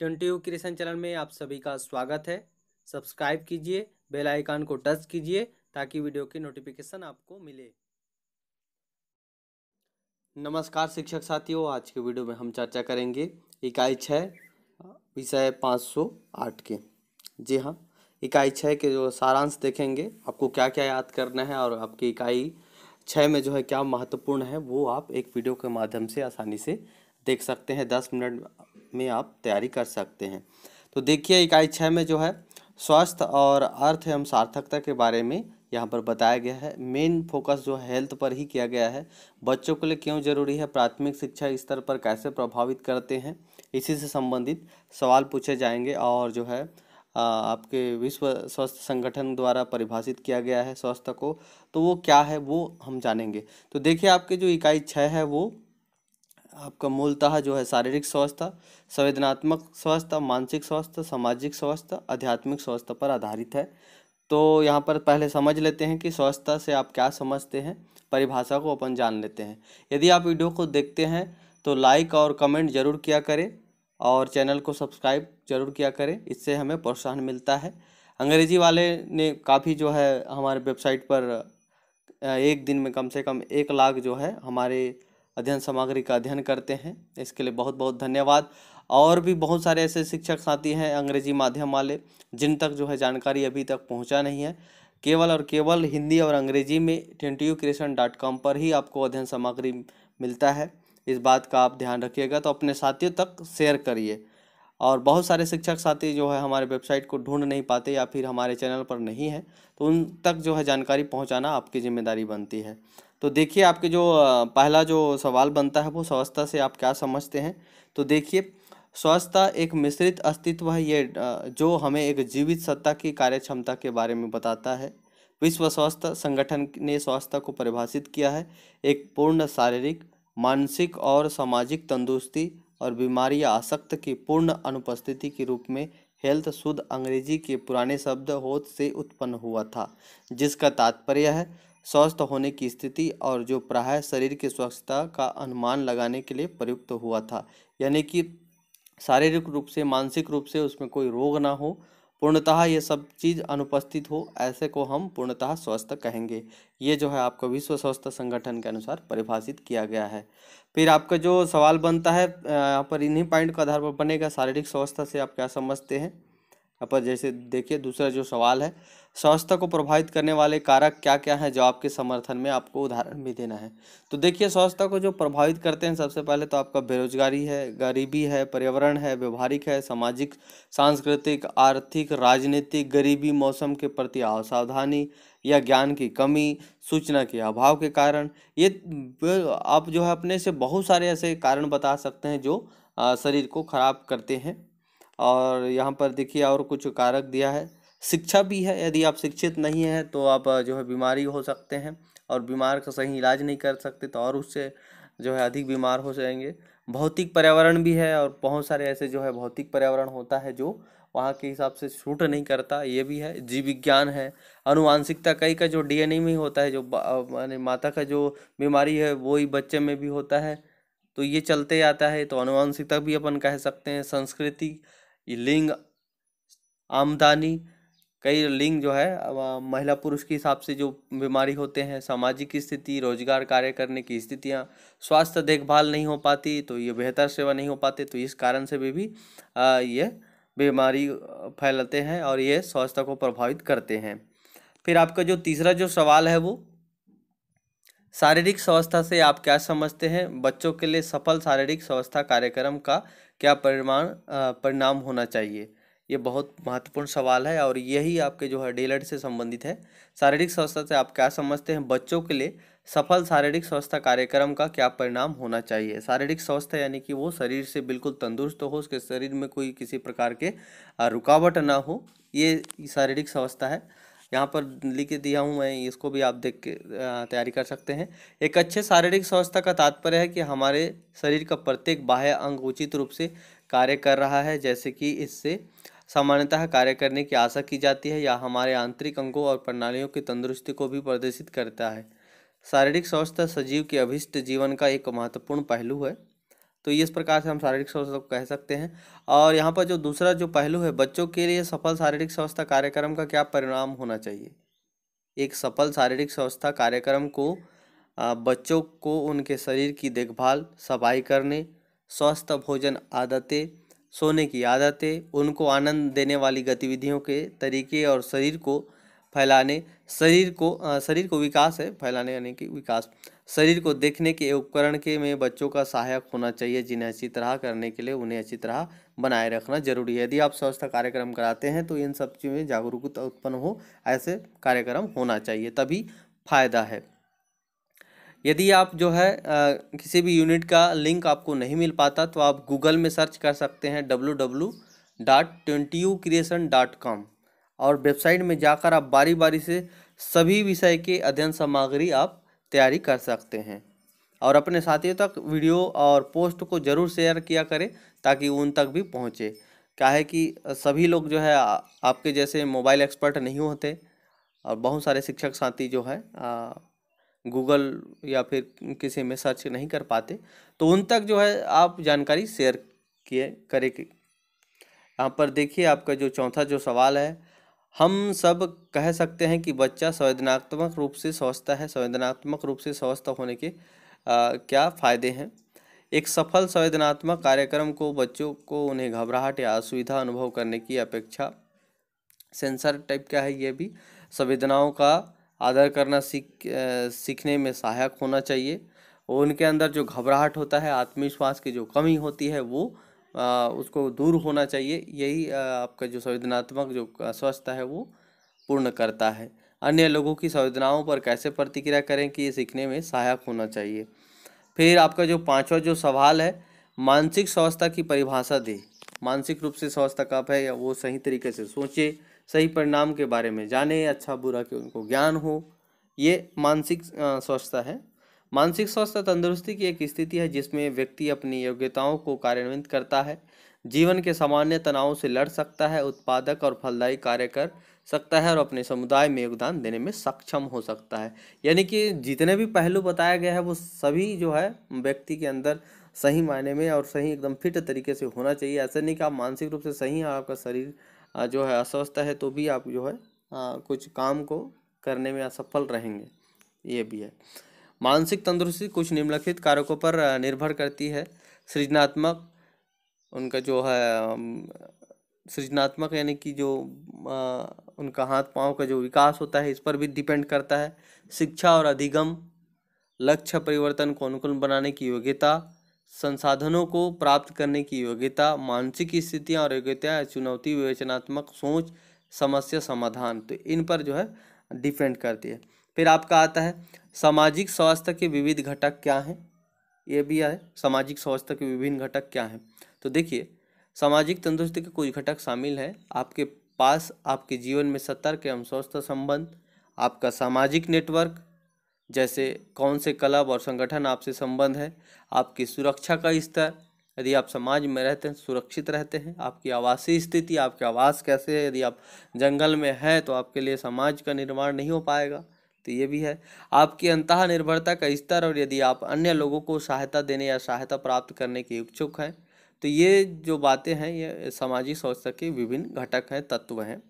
Twenty creation channel में आप सभी का स्वागत है। सब्सक्राइब कीजिए, बेल आइकन को टच कीजिए ताकि वीडियो की नोटिफिकेशन आपको मिले। नमस्कार शिक्षक साथियों, आज के वीडियो में हम चर्चा करेंगे इकाई 6 विषय 508 के। जी हाँ, इकाई 6 के जो सारांश देखेंगे, आपको क्या क्या याद करना है और आपकी इकाई 6 में जो है क्या महत्वपूर्ण है वो आप एक वीडियो के माध्यम से आसानी से देख सकते हैं। 10 मिनट में आप तैयारी कर सकते हैं। तो देखिए, इकाई 6 में जो है स्वास्थ्य और अर्थ एवं सार्थकता के बारे में यहाँ पर बताया गया है। मेन फोकस जो है हेल्थ पर ही किया गया है। बच्चों के लिए क्यों जरूरी है, प्राथमिक शिक्षा स्तर पर कैसे प्रभावित करते हैं, इसी से संबंधित सवाल पूछे जाएंगे। और जो है आपके विश्व स्वास्थ्य संगठन द्वारा परिभाषित किया गया है स्वास्थ्य को, तो वो क्या है वो हम जानेंगे। तो देखिए, आपके जो इकाई 6 है वो आपका मूलतः जो है शारीरिक स्वास्थ्य, संवेदनात्मक स्वास्थ्य, मानसिक स्वास्थ्य, सामाजिक स्वास्थ्य, आध्यात्मिक स्वास्थ्य पर आधारित है। तो यहाँ पर पहले समझ लेते हैं कि स्वास्थ्य से आप क्या समझते हैं, परिभाषा को अपन जान लेते हैं। यदि आप वीडियो को देखते हैं तो लाइक और कमेंट जरूर किया करें और चैनल को सब्सक्राइब जरूर किया करें, इससे हमें प्रोत्साहन मिलता है। अंग्रेजी वाले ने काफ़ी जो है हमारे वेबसाइट पर एक दिन में कम से कम 1 लाख जो है हमारे अध्ययन सामग्री का अध्ययन करते हैं, इसके लिए बहुत बहुत धन्यवाद। और भी बहुत सारे ऐसे शिक्षक साथी हैं अंग्रेजी माध्यम वाले जिन तक जो है जानकारी अभी तक पहुंचा नहीं है। केवल और केवल हिंदी और अंग्रेजी में twcreation.com पर ही आपको अध्ययन सामग्री मिलता है। इस बात का आप ध्यान रखिएगा, तो अपने साथियों तक शेयर करिए। और बहुत सारे शिक्षक साथी जो है हमारे वेबसाइट को ढूंढ नहीं पाते या फिर हमारे चैनल पर नहीं है, तो उन तक जो है जानकारी पहुंचाना आपकी जिम्मेदारी बनती है। तो देखिए, आपके जो पहला जो सवाल बनता है वो स्वास्थ्य से आप क्या समझते हैं। तो देखिए, स्वास्थ्य एक मिश्रित अस्तित्व है, ये जो हमें एक जीवित सत्ता की कार्यक्षमता के बारे में बताता है। विश्व स्वास्थ्य संगठन ने स्वास्थ्य को परिभाषित किया है एक पूर्ण शारीरिक, मानसिक और सामाजिक तंदुरुस्ती और बीमारी या आसक्त की पूर्ण अनुपस्थिति के रूप में। हेल्थ शुद्ध अंग्रेजी के पुराने शब्द होत से उत्पन्न हुआ था, जिसका तात्पर्य है स्वस्थ होने की स्थिति, और जो प्रायः शरीर की स्वस्थता का अनुमान लगाने के लिए प्रयुक्त हुआ था। यानी कि शारीरिक रूप से, मानसिक रूप से उसमें कोई रोग ना हो, पूर्णतः ये सब चीज़ अनुपस्थित हो, ऐसे को हम पूर्णतः स्वस्थ कहेंगे। ये जो है आपका विश्व स्वास्थ्य संगठन के अनुसार परिभाषित किया गया है। फिर आपका जो सवाल बनता है यहाँ पर इन्हीं पॉइंट का आधार पर बनेगा, शारीरिक स्वास्थ्य से आप क्या समझते हैं। यहाँ पर जैसे देखिए, दूसरा जो सवाल है, स्वास्थ्य को प्रभावित करने वाले कारक क्या क्या हैं, जो आपके समर्थन में आपको उदाहरण भी देना है। तो देखिए, स्वास्थ्य को जो प्रभावित करते हैं, सबसे पहले तो आपका बेरोजगारी है, गरीबी है, पर्यावरण है, व्यवहारिक है, सामाजिक, सांस्कृतिक, आर्थिक, राजनीतिक, गरीबी, मौसम के प्रति असावधानी या ज्ञान की कमी, सूचना के अभाव के कारण। ये आप जो है अपने से बहुत सारे ऐसे कारण बता सकते हैं जो शरीर को खराब करते हैं। और यहाँ पर देखिए और कुछ कारक दिया है। शिक्षा भी है, यदि आप शिक्षित नहीं हैं तो आप जो है बीमारी हो सकते हैं, और बीमार का सही इलाज नहीं कर सकते तो और उससे जो है अधिक बीमार हो जाएंगे। भौतिक पर्यावरण भी है, और बहुत सारे ऐसे जो है भौतिक पर्यावरण होता है जो वहाँ के हिसाब से शूट नहीं करता, ये भी है। जीव विज्ञान है, अनुवांशिकता, कई का जो डीएनए में ही होता है, जो माने माता का जो बीमारी है वो ही बच्चे में भी होता है, तो ये चलते आता है, तो अनुवांशिकता भी अपन कह सकते हैं। संस्कृति, लिंग, आमदनी, कई लिंग जो है महिला पुरुष के हिसाब से जो बीमारी होते हैं। सामाजिक स्थिति, रोजगार, कार्य करने की स्थितियाँ, स्वास्थ्य देखभाल नहीं हो पाती तो ये बेहतर सेवा नहीं हो पाते, तो इस कारण से भी ये बीमारी फैलते हैं और ये स्वास्थ्य को प्रभावित करते हैं। फिर आपका जो तीसरा जो सवाल है वो, शारीरिक स्वास्थ्य से आप क्या समझते हैं। बच्चों के लिए सफल शारीरिक स्वास्थ्य कार्यक्रम का क्या परिणाम होना चाहिए। ये बहुत महत्वपूर्ण सवाल है और यही आपके जो है डीएलएड से संबंधित है। शारीरिक स्वास्थ्य से आप क्या समझते हैं, बच्चों के लिए सफल शारीरिक स्वास्थ्य कार्यक्रम का क्या परिणाम होना चाहिए। शारीरिक स्वास्थ्य यानी कि वो शरीर से बिल्कुल तंदुरुस्त हो, उसके शरीर में कोई किसी प्रकार के रुकावट ना हो, ये शारीरिक स्वास्थ्य है। यहाँ पर लिख दिया हूँ मैं, इसको भी आप देख के तैयारी कर सकते हैं। एक अच्छे शारीरिक स्वास्थ्य का तात्पर्य है कि हमारे शरीर का प्रत्येक बाह्य अंग उचित रूप से कार्य कर रहा है, जैसे कि इससे सामान्यतः कार्य करने की आशा की जाती है, या हमारे आंतरिक अंगों और प्रणालियों की तंदुरुस्ती को भी प्रदर्शित करता है। शारीरिक स्वास्थ्य सजीव के अभिष्ट जीवन का एक महत्वपूर्ण पहलू है। तो इस प्रकार से हम शारीरिक स्वास्थ्य को कह सकते हैं। और यहाँ पर जो दूसरा जो पहलू है, बच्चों के लिए सफल शारीरिक स्वास्थ्य कार्यक्रम का क्या परिणाम होना चाहिए। एक सफल शारीरिक स्वास्थ्य कार्यक्रम को बच्चों को उनके शरीर की देखभाल, सफाई करने, स्वस्थ भोजन आदतें, सोने की आदतें, उनको आनंद देने वाली गतिविधियों के तरीके और शरीर को फैलाने, शरीर को विकास है, फैलाने यानी कि विकास, शरीर को देखने के उपकरण के में बच्चों का सहायक होना चाहिए, जिन्हें अच्छी तरह करने के लिए उन्हें अच्छी तरह बनाए रखना जरूरी है। यदि आप स्वास्थ्य कार्यक्रम कराते हैं तो इन सब चीज़ों में जागरूकता उत्पन्न हो, ऐसे कार्यक्रम होना चाहिए, तभी फायदा है। यदि आप जो है किसी भी यूनिट का लिंक आपको नहीं मिल पाता तो आप गूगल में सर्च कर सकते हैं www.20ucreation.com और वेबसाइट में जाकर आप बारी बारी से सभी विषय के अध्ययन सामग्री आप तैयारी कर सकते हैं। और अपने साथियों तक वीडियो और पोस्ट को ज़रूर शेयर किया करें ताकि उन तक भी पहुँचे। क्या है कि सभी लोग जो है आपके जैसे मोबाइल एक्सपर्ट नहीं होते और बहुत सारे शिक्षक साथी जो है गूगल या फिर किसी में सर्च नहीं कर पाते, तो उन तक जो है आप जानकारी शेयर करें। यहाँ पर देखिए आपका जो चौथा जो सवाल है, हम सब कह सकते हैं कि बच्चा संवेदनात्मक रूप से स्वस्थ है। संवेदनात्मक रूप से स्वस्थ होने के क्या फ़ायदे हैं। एक सफल संवेदनात्मक कार्यक्रम को बच्चों को उन्हें घबराहट या असुविधा अनुभव करने की अपेक्षा सेंसर टाइप क्या है, ये भी संवेदनाओं का आदर करना सीखने में सहायक होना चाहिए। और उनके अंदर जो घबराहट होता है, आत्मविश्वास की जो कमी होती है, वो उसको दूर होना चाहिए। यही आपका जो संवेदनात्मक जो स्वास्थ्य है वो पूर्ण करता है। अन्य लोगों की संवेदनाओं पर कैसे प्रतिक्रिया करें कि ये सीखने में सहायक होना चाहिए। फिर आपका जो पांचवा जो सवाल है, मानसिक स्वास्थ्य की परिभाषा दे। मानसिक रूप से स्वास्थ्य कब है, या वो सही तरीके से सोचे, सही परिणाम के बारे में जाने, अच्छा बुरा के उनको ज्ञान हो, ये मानसिक स्वास्थ्य है। मानसिक स्वास्थ्य तंदुरुस्ती की एक स्थिति है जिसमें व्यक्ति अपनी योग्यताओं को कार्यान्वित करता है, जीवन के सामान्य तनावों से लड़ सकता है, उत्पादक और फलदायी कार्य कर सकता है और अपने समुदाय में योगदान देने में सक्षम हो सकता है। यानी कि जितने भी पहलू बताया गया है वो सभी जो है व्यक्ति के अंदर सही मायने में और सही एकदम फिट तरीके से होना चाहिए। ऐसा नहीं कि आप मानसिक रूप से सही हैं, आपका शरीर जो है अस्वस्थ है तो भी आप जो है कुछ काम को करने में असफल रहेंगे, ये भी है। मानसिक तंदुरुस्ती कुछ निम्नलिखित कारकों पर निर्भर करती है। सृजनात्मक, उनका जो है सृजनात्मक यानी कि जो उनका हाथ पांव का जो विकास होता है, इस पर भी डिपेंड करता है। शिक्षा और अधिगम, लक्ष्य परिवर्तन को अनुकूल बनाने की योग्यता, संसाधनों को प्राप्त करने की योग्यता, मानसिक स्थितियाँ और योग्यता, चुनौती विवेचनात्मक सोच, समस्या समाधान, तो इन पर जो है डिपेंड करती है। फिर आपका आता है सामाजिक स्वास्थ्य के विविध घटक क्या हैं, ये भी है। सामाजिक स्वास्थ्य के विभिन्न घटक क्या हैं, तो देखिए सामाजिक तंदुरुस्ती के कुछ घटक शामिल हैं। आपके पास आपके जीवन में सतर्क एवं स्वस्थ संबंध, आपका सामाजिक नेटवर्क, जैसे कौन से क्लब और संगठन आपसे संबंध है, आपकी सुरक्षा का स्तर, यदि आप समाज में रहते हैं सुरक्षित रहते हैं, आपकी आवासीय स्थिति, आपके आवास कैसे है, यदि आप जंगल में हैं तो आपके लिए समाज का निर्माण नहीं हो पाएगा, तो ये भी है। आपकी अंतः निर्भरता का स्तर, और यदि आप अन्य लोगों को सहायता देने या सहायता प्राप्त करने के इच्छुक हैं, तो ये जो बातें हैं ये सामाजिक स्वास्थ्य के विभिन्न घटक हैं, तत्व हैं।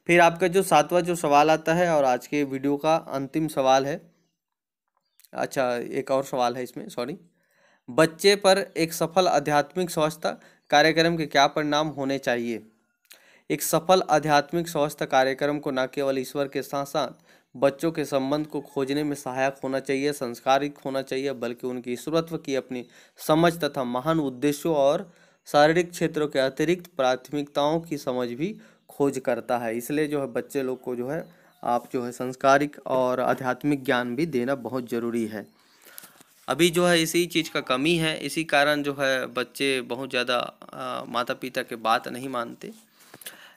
फिर आपका जो सातवां जो सवाल आता है और आज के वीडियो का अंतिम सवाल है, अच्छा एक और सवाल है इसमें, सॉरी, बच्चे पर एक सफल आध्यात्मिक स्वास्थ्य कार्यक्रम के क्या परिणाम होने चाहिए। एक सफल आध्यात्मिक स्वास्थ्य कार्यक्रम को न केवल ईश्वर के साथ साथ बच्चों के संबंध को खोजने में सहायक होना चाहिए, संस्कारिक होना चाहिए, बल्कि उनकी ईश्वरत्व की अपनी समझ तथा महान उद्देश्यों और शारीरिक क्षेत्रों के अतिरिक्त प्राथमिकताओं की समझ भी खोज करता है। इसलिए जो है बच्चे लोग को जो है आप जो है संस्कारिक और आध्यात्मिक ज्ञान भी देना बहुत ज़रूरी है। अभी जो है इसी चीज़ का कमी है, इसी कारण जो है बच्चे बहुत ज़्यादा माता पिता के बात नहीं मानते।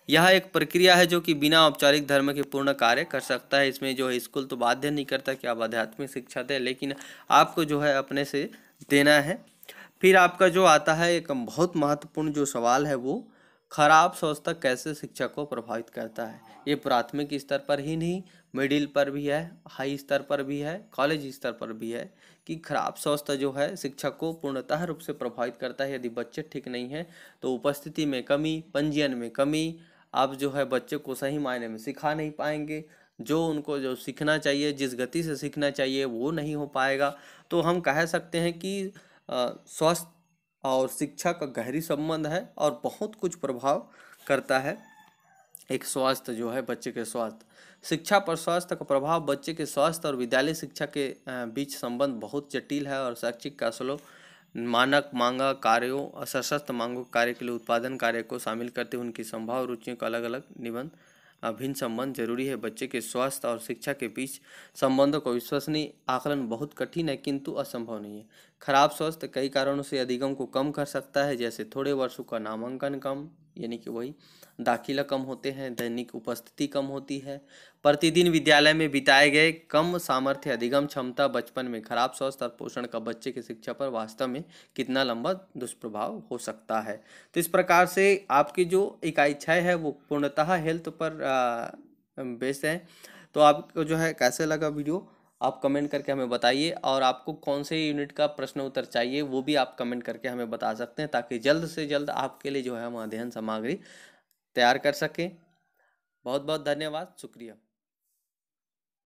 यह एक प्रक्रिया है जो कि बिना औपचारिक धर्म के पूर्ण कार्य कर सकता है। इसमें जो है स्कूल तो बाध्य नहीं करता कि आप आध्यात्मिक शिक्षा दें, लेकिन आपको जो है अपने से देना है। फिर आपका जो आता है एक बहुत महत्वपूर्ण जो सवाल है वो खराब स्वास्थ्य कैसे शिक्षा को प्रभावित करता है। ये प्राथमिक स्तर पर ही नहीं, मिडिल पर भी है, हाई स्तर पर भी है, कॉलेज स्तर पर भी है कि खराब स्वास्थ्य जो है शिक्षा को पूर्णतः रूप से प्रभावित करता है। यदि बच्चे ठीक नहीं हैं तो उपस्थिति में कमी, पंजीयन में कमी, आप जो है बच्चे को सही मायने में सिखा नहीं पाएंगे, जो उनको जो सीखना चाहिए, जिस गति से सीखना चाहिए वो नहीं हो पाएगा। तो हम कह सकते हैं कि स्वास्थ्य और शिक्षा का गहरी संबंध है और बहुत कुछ प्रभाव करता है एक स्वास्थ्य जो है बच्चे के स्वास्थ्य। शिक्षा पर स्वास्थ्य का प्रभाव बच्चे के स्वास्थ्य और विद्यालय शिक्षा के बीच संबंध बहुत जटिल है और शैक्षिक कौशलों, मानक मांगा कार्यों और सशक्त मांगों कार्य के लिए उत्पादन कार्य को शामिल करते हुए उनकी संभाव रुचियों का अलग अलग निबंध अभिन्न संबंध जरूरी है। बच्चे के स्वास्थ्य और शिक्षा के बीच संबंधों को विश्वसनीय आकलन बहुत कठिन है किंतु असंभव नहीं है। खराब स्वास्थ्य कई कारणों से अधिगम को कम कर सकता है, जैसे थोड़े वर्षों का नामांकन कम, यानी कि वही दाखिला कम होते हैं, दैनिक उपस्थिति कम होती है, प्रतिदिन विद्यालय में बिताए गए कम सामर्थ्य, अधिगम क्षमता। बचपन में खराब स्वास्थ्य और पोषण का बच्चे की शिक्षा पर वास्तव में कितना लंबा दुष्प्रभाव हो सकता है। तो इस प्रकार से आपकी जो इकाई 6 है वो पूर्णतः हेल्थ पर बेस्ड है। तो आपको जो है कैसे लगा वीडियो, आप कमेंट करके हमें बताइए, और आपको कौन से यूनिट का प्रश्न उत्तर चाहिए वो भी आप कमेंट करके हमें बता सकते हैं, ताकि जल्द से जल्द आपके लिए जो है हम अध्ययन सामग्री तैयार कर सकें। बहुत बहुत धन्यवाद, शुक्रिया।